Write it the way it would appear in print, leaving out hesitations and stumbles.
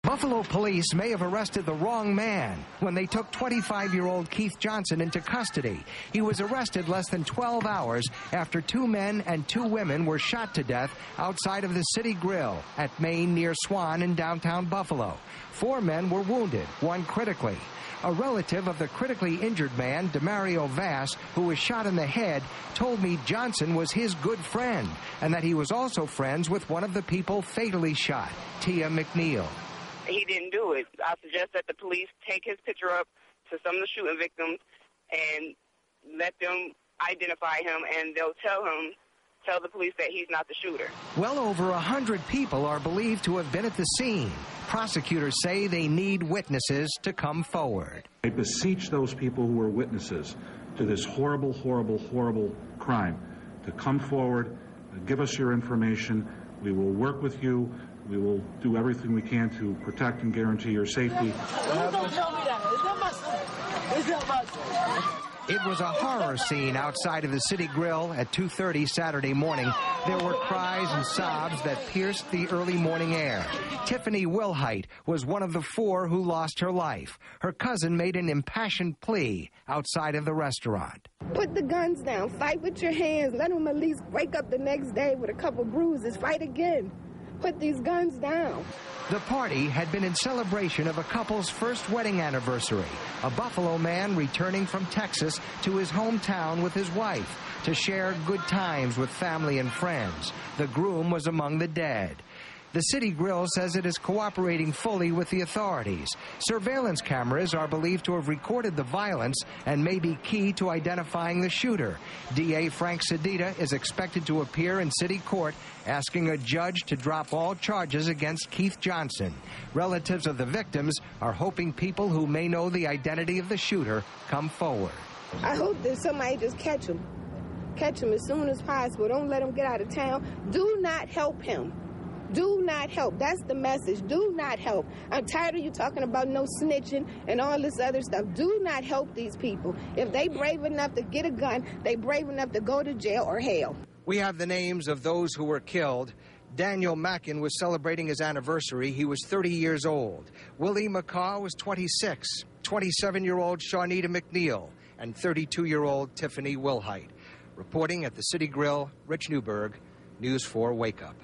Buffalo police may have arrested the wrong man when they took 25-year-old Keith Johnson into custody. He was arrested less than 12 hours after 2 men and 2 women were shot to death outside of the City Grill at Main near Swan in downtown Buffalo. 4 men were wounded, 1 critically. A relative of the critically injured man, Demario Vass, who was shot in the head, told me Johnson was his good friend and that he was also friends with one of the people fatally shot, Tia McNeil. He didn't do it. I suggest that the police take his picture up to some of the shooting victims and let them identify him, and they'll tell the police that he's not the shooter. Well over 100 people are believed to have been at the scene. Prosecutors say they need witnesses to come forward. I beseech those people who are witnesses to this horrible, horrible, horrible crime to come forward, give us your information. We will work with you. We will do everything we can to protect and guarantee your safety. Don't tell me that. It's not my son. It's not my son. It was a horror scene outside of the City Grill at 2:30 Saturday morning. There were cries and sobs that pierced the early morning air. Tiffany Wilhite was one of the 4 who lost her life. Her cousin made an impassioned plea outside of the restaurant. Put the guns down. Fight with your hands. Let them at least wake up the next day with a couple bruises. Fight again. Put these guns down. The party had been in celebration of a couple's first wedding anniversary. A Buffalo man returning from Texas to his hometown with his wife to share good times with family and friends. The groom was among the dead. The City Grill says it is cooperating fully with the authorities. Surveillance cameras are believed to have recorded the violence and may be key to identifying the shooter. DA Frank Sedita is expected to appear in city court asking a judge to drop all charges against Keith Johnson. Relatives of the victims are hoping people who may know the identity of the shooter come forward. I hope that somebody just catch him. Catch him as soon as possible. Don't let him get out of town. Do not help him. Do not help. That's the message. Do not help. I'm tired of you talking about no snitching and all this other stuff. Do not help these people. If they brave enough to get a gun, they brave enough to go to jail or hell. We have the names of those who were killed. Daniel Mackin was celebrating his anniversary. He was 30 years old. Willie McCaw was 26. 27-year-old Shawnita McNeil and 32-year-old Tiffany Wilhite. Reporting at the City Grill, Rich Newberg, News 4 Wake Up.